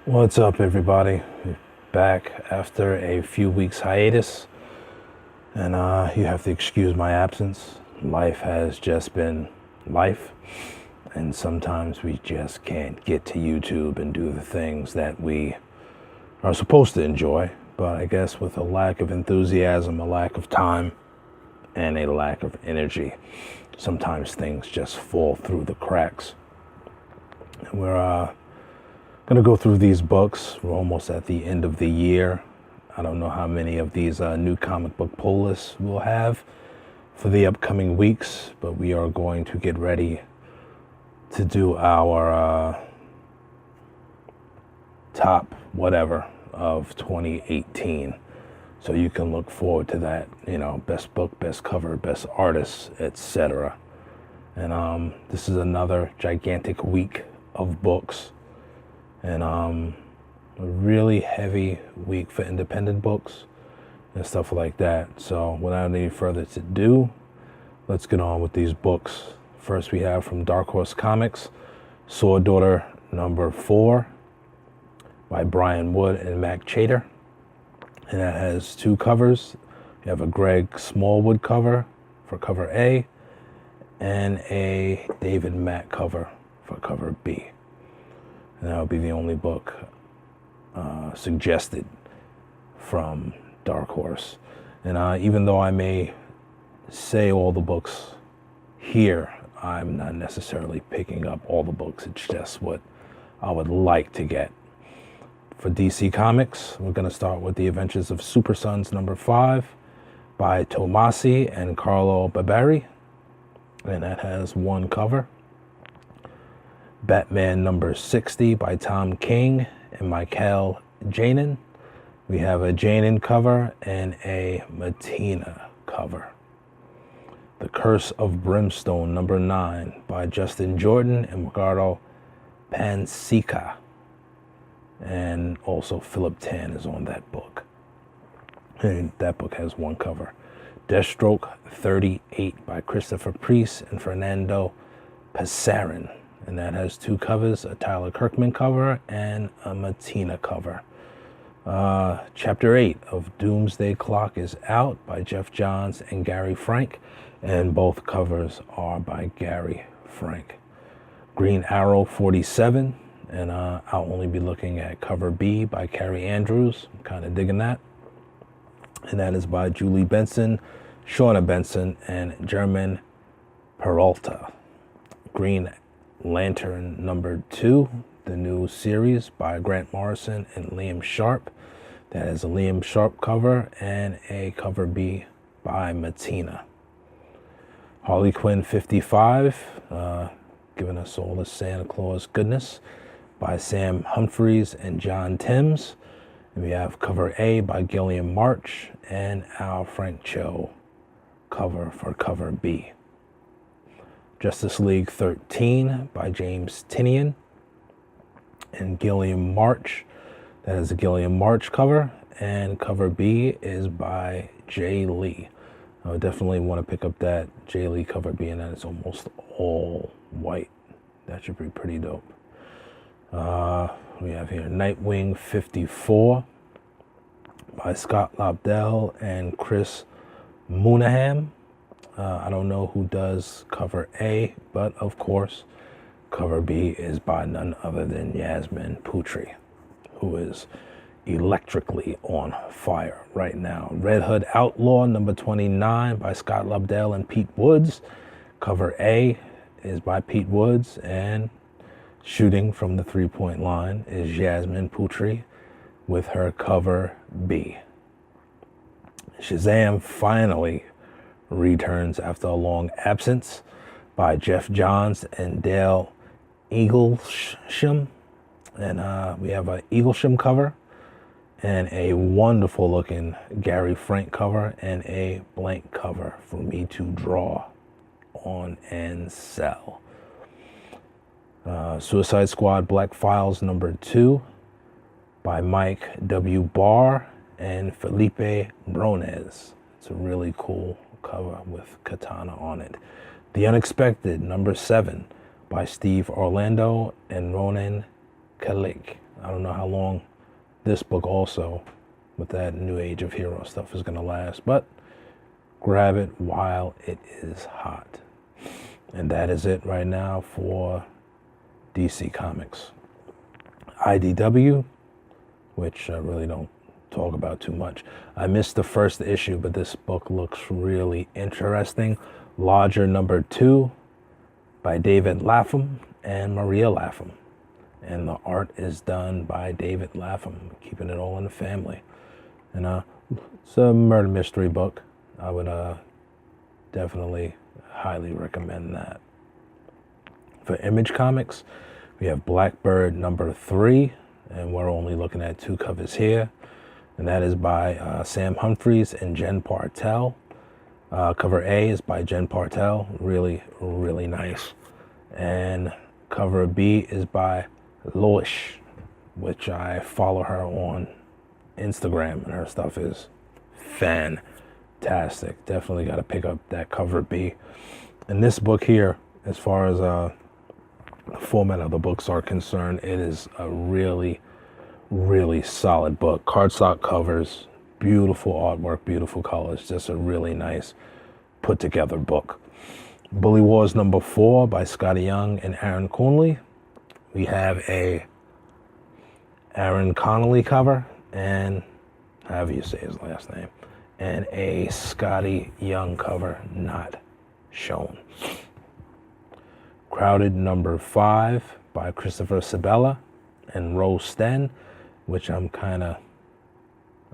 What's up, everybody? Back after a few weeks hiatus, and you have to excuse my absence. Life has just been life, and sometimes we just can't get to YouTube and do the things that we are supposed to enjoy. But I guess with a lack of enthusiasm, a lack of time, and a lack of energy, sometimes things just fall through the cracks. And we're gonna go through these books. We're almost at the end of the year. I don't know how many of these new comic book pull lists we'll have for the upcoming weeks, but we are going to get ready to do our top whatever of 2018. So you can look forward to that, best book, best cover, best artist, etc. And this is another gigantic week of books. And a really heavy week for independent books and stuff like that. So without any further ado, let's get on with these books. First we have from Dark Horse Comics, Sword Daughter number 4 by Brian Wood and Mac Chater. And that has 2 covers. You have a Greg Smallwood cover for cover A and a David Mack cover for cover B. And that would be the only book suggested from Dark Horse. And even though I may say all the books here, I'm not necessarily picking up all the books. It's just what I would like to get. For DC Comics, we're going to start with The Adventures of Super Sons number 5 by Tomasi and Carlo Barberi. And that has 1 cover. Batman number 60 by Tom King and Michael Janin. We have a Janin cover and a Matina cover. The Curse of Brimstone number 9 by Justin Jordan and Ricardo Pansica. And also Philip Tan is on that book. And that book has 1 cover. Deathstroke 38 by Christopher Priest and Fernando Passarin. And that has 2 covers, a Tyler Kirkman cover and a Matina cover. Chapter 8 of Doomsday Clock is out by Jeff Johns and Gary Frank, and both covers are by Gary Frank. Green Arrow 47, and I'll only be looking at cover B by Carrie Andrews. I'm kind of digging that. And that is by Julie Benson, Shauna Benson, and German Peralta. Green Lantern number 2, the new series by Grant Morrison and Liam Sharp. That is a Liam Sharp cover and a cover B by Matina. Harley Quinn 55, giving us all the Santa Claus goodness, by Sam Humphries and John Timms. And we have cover A by Gilliam March and Al Franco cover for cover B. Justice League 13 by James Tynion and Gilliam March. That is a Gilliam March cover, and cover B is by Jay Lee. I would definitely want to pick up that Jay Lee cover B, and that is almost all white. That should be pretty dope. We have here Nightwing 54 by Scott Lobdell and Chris Moonaham. I don't know who does cover A, but of course, cover B is by none other than Yasmin Putri, who is electrically on fire right now. Red Hood Outlaw number 29 by Scott Lobdell and Pete Woods. Cover A is by Pete Woods, and shooting from the 3-point line is Yasmin Putri with her cover B. Shazam finally returns after a long absence by Jeff Johns and Dale Eaglesham. And we have an Eaglesham cover and a wonderful looking Gary Frank cover and a blank cover for me to draw on and sell. Suicide Squad Black Files number 2 by Mike W. Barr and Felipe Brones. It's a really cool cover with Katana on it. The Unexpected number 7 by Steve Orlando and Ronan Kalik. I don't know how long this book also, with that New Age of Hero stuff, is going to last. But grab it while it is hot. And that is it right now for DC Comics. IDW, which I really don't talk about too much. I missed the first issue, but this book looks really interesting. Lodger #2 by David Lapham and Maria Lapham. And the art is done by David Lapham, keeping it all in the family. And it's a murder mystery book. I would definitely highly recommend that. For Image Comics, we have Blackbird #3, and we're only looking at 2 covers here. And that is by Sam Humphries and Jen Partel. Cover A is by Jen Partel, really, really nice. And cover B is by Loish, which I follow her on Instagram, and her stuff is fantastic. Definitely got to pick up that cover B. And this book here, as far as the format of the books are concerned, it is a really, really solid book. Cardstock covers, beautiful artwork, beautiful colors, just a really nice put together book. Bully Wars #4 by Scotty Young and Aaron Conley. We have a Aaron Connolly cover, and however you say his last name, and a Scotty Young cover not shown. Crowded #5 by Christopher Sabella and Rose Sten, which I'm kind of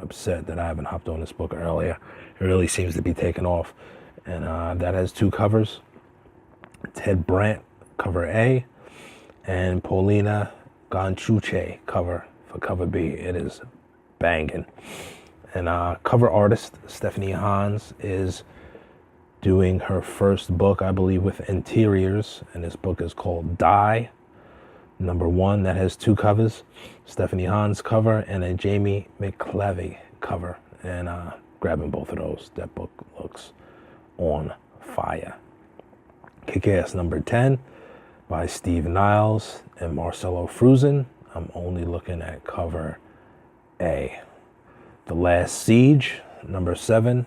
upset that I haven't hopped on this book earlier. It really seems to be taking off. And that has 2 covers. Ted Brandt, cover A, and Paulina Gonchuche cover for cover B. It is banging. And cover artist Stephanie Hans is doing her first book, I believe, with Interiors, and this book is called Die #1. That has 2 covers, Stephanie Hans cover and a Jamie McClevey cover. And grabbing both of those. That book looks on fire. Kick-Ass #10 by Steve Niles and Marcelo Fruzen. I'm only looking at cover A. The Last Siege #7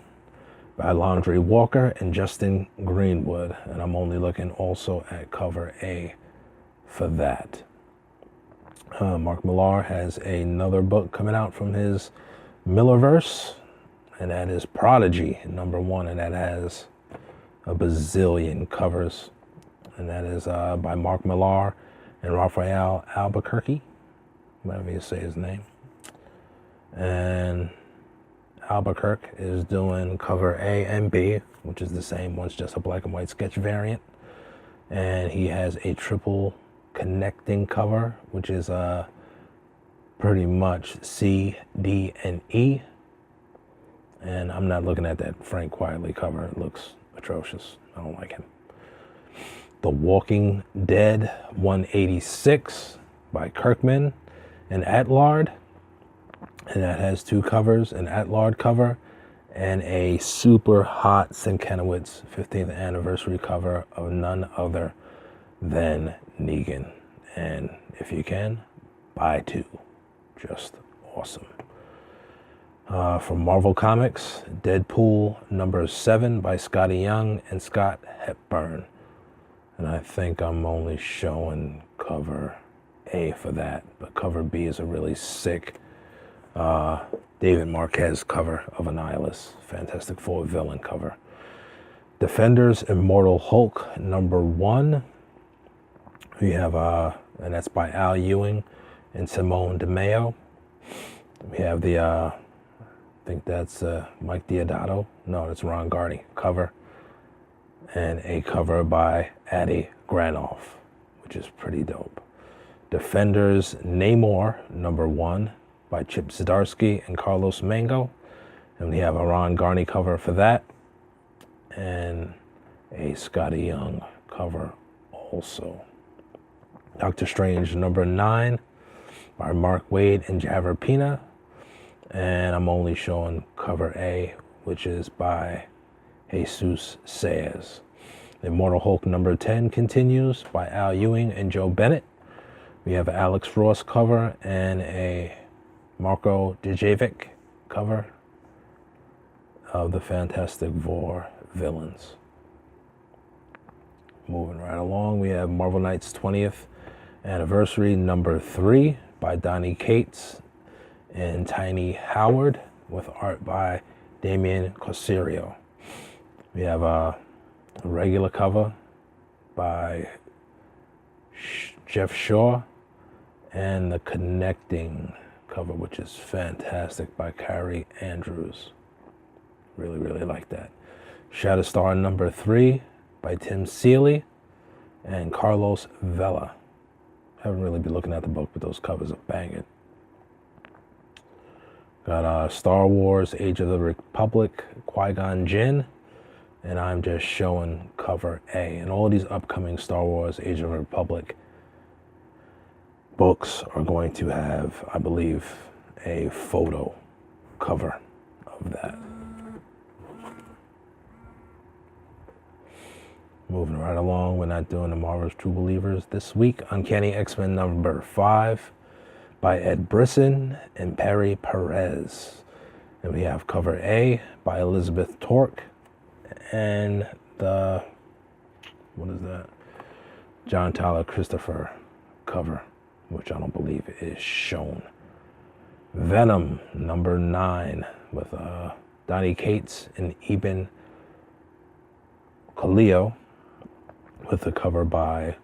by Laundry Walker and Justin Greenwood, and I'm only looking also at cover A for that. Mark Millar has another book coming out from his Millerverse, and that is Prodigy #1, and that has a bazillion covers, and that is by Mark Millar and Raphael Albuquerque, whatever you say his name. And Albuquerque is doing cover A and B, which is the same. One's just a black and white sketch variant, and he has a triple connecting cover, which is pretty much C, D, and E. And I'm not looking at that Frank Quietly cover. It looks atrocious. I don't like him. The Walking Dead 186 by Kirkman and Atlard. And that has 2 covers, an Atlard cover and a super hot Sienkiewicz 15th anniversary cover of none other than Negan. And if you can, buy 2. Just awesome. From Marvel Comics, Deadpool #7 by Scotty Young and Scott Hepburn. And I think I'm only showing cover A for that, but cover B is a really sick David Marquez cover of Annihilus. Fantastic Four villain cover. Defenders Immortal Hulk #1. We have, and that's by Al Ewing and Simone DeMeo. We have the, I think that's Mike Diodato. No, that's Ron Garney cover. And a cover by Adi Granoff, which is pretty dope. Defenders Namor #1 by Chip Zdarsky and Carlos Mango. And we have a Ron Garney cover for that. And a Scotty Young cover also. Doctor Strange #9 by Mark Waid and Javier Pina. And I'm only showing cover A, which is by Jesus Saez. Immortal Hulk #10 continues by Al Ewing and Joe Bennett. We have Alex Ross cover and a Marko Djurjevic cover of the Fantastic Four villains. Moving right along, we have Marvel Knights 20th Anniversary number 3 by Donny Cates and Tiny Howard with art by Damian Cosserio. We have a regular cover by Jeff Shaw and the connecting cover, which is fantastic, by Carrie Andrews. Really, really like that. Shatterstar number 3 by Tim Seeley and Carlos Vela. Haven't really been looking at the book, but those covers are banging. Got Star Wars Age of the Republic, Qui-Gon Jinn, and I'm just showing cover A. And all these upcoming Star Wars Age of the Republic books are going to have, I believe, a photo cover of that. Moving right along, we're not doing the Marvel's True Believers this week. Uncanny X-Men number 5 by Ed Brisson and Perry Perez. And we have cover A by Elizabeth Torque and the, what is that? John Tyler Christopher cover, which I don't believe is shown. Venom number 9 with Donny Cates and Eben Colio, with a cover by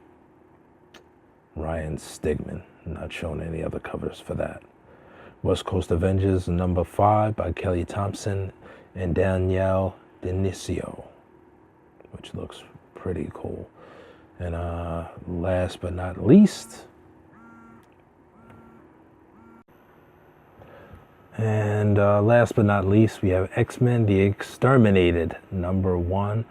Ryan Stigman. Not showing any other covers for that. West Coast Avengers number 5 by Kelly Thompson and Danielle Denisio, which looks pretty cool. And last but not least, we have X-Men The Exterminated number 1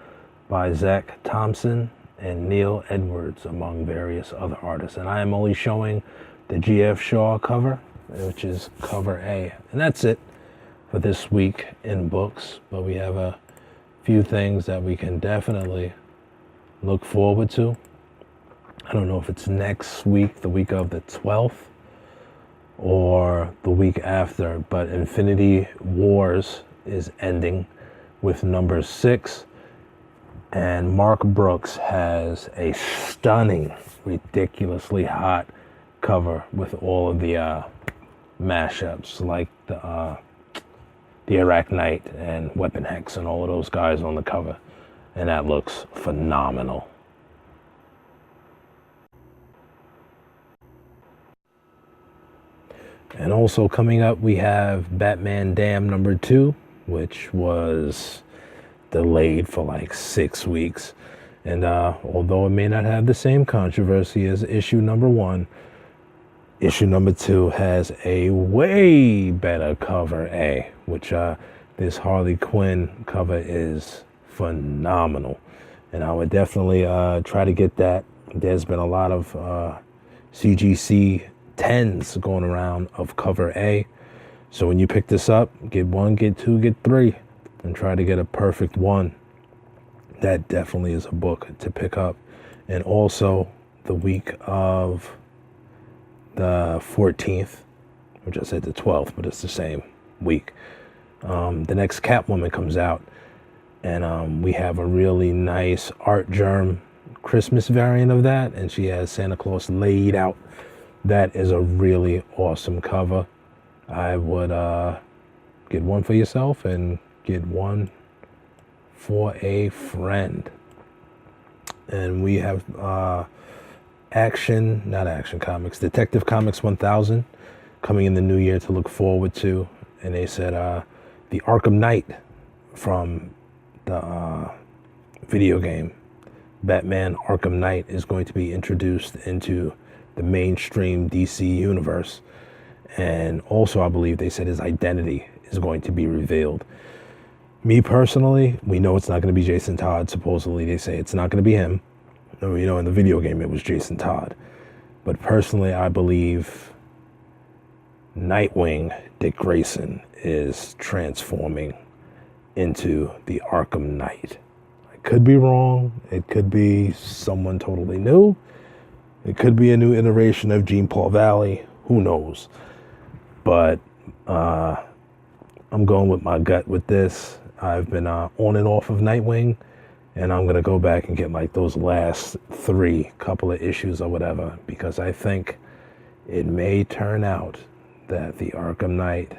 by Zach Thompson and Neil Edwards, among various other artists. And I am only showing the G.F. Shaw cover, which is cover A. And that's it for this week in books. But we have a few things that we can definitely look forward to. I don't know if it's next week, the week of the 12th, or the week after, but Infinity Wars is ending with number 6. And Mark Brooks has a stunning, ridiculously hot cover with all of the mashups, like the Iraq Knight and Weapon X and all of those guys on the cover. And that looks phenomenal. And also coming up, we have Batman Damn number 2, which was delayed for like 6 weeks. And although it may not have the same controversy as issue number 1, issue number 2 has a way better cover A, which this Harley Quinn cover is phenomenal. And I would definitely try to get that. There's been a lot of CGC 10s going around of cover A. So when you pick this up, get 1, get 2, get 3. And try to get a perfect one. That definitely is a book to pick up. And also the week of the 14th, which I said the 12th, but it's the same week. The next Catwoman comes out, and we have a really nice Art Germ Christmas variant of that, and she has Santa Claus laid out. That is a really awesome cover. I would get one for yourself and get one for a friend. And we have Detective Comics 1000 coming in the new year to look forward to. And they said the Arkham Knight from the video game Batman Arkham Knight is going to be introduced into the mainstream DC universe. And also, I believe they said his identity is going to be revealed. Me personally, we know it's not going to be Jason Todd. Supposedly, they say it's not going to be him. You know, in the video game, it was Jason Todd. But personally, I believe Nightwing, Dick Grayson, is transforming into the Arkham Knight. I could be wrong. It could be someone totally new. It could be a new iteration of Jean Paul Valley. Who knows? But I'm going with my gut with this. I've been on and off of Nightwing, and I'm going to go back and get like those last couple of issues or whatever, because I think it may turn out that the Arkham Knight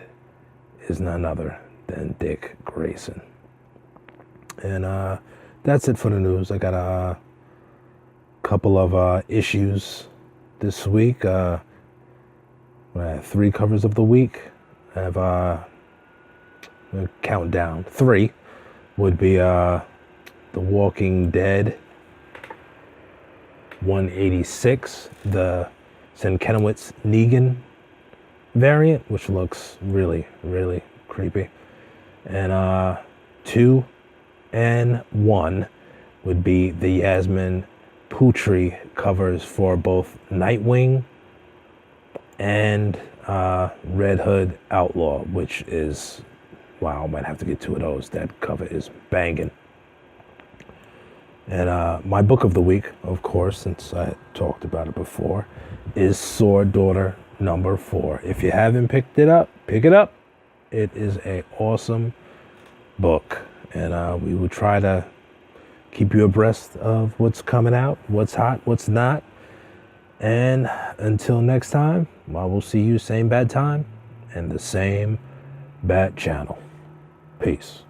is none other than Dick Grayson. And that's it for the news. I got a couple of issues this week. I have 3 covers of the week. I have count down. 3 would be The Walking Dead 186, the Sienkiewicz Negan variant, which looks really, really creepy. And 2 and 1 would be the Yasmin Putri covers for both Nightwing and Red Hood Outlaw, which is, wow, I might have to get 2 of those. That cover is banging. And my book of the week, of course, since I talked about it before, is Sword Daughter number 4. If you haven't picked it up, pick it up. It is an awesome book, and we will try to keep you abreast of what's coming out, what's hot, what's not. And until next time, I will see you same bad time and the same bad channel. Peace.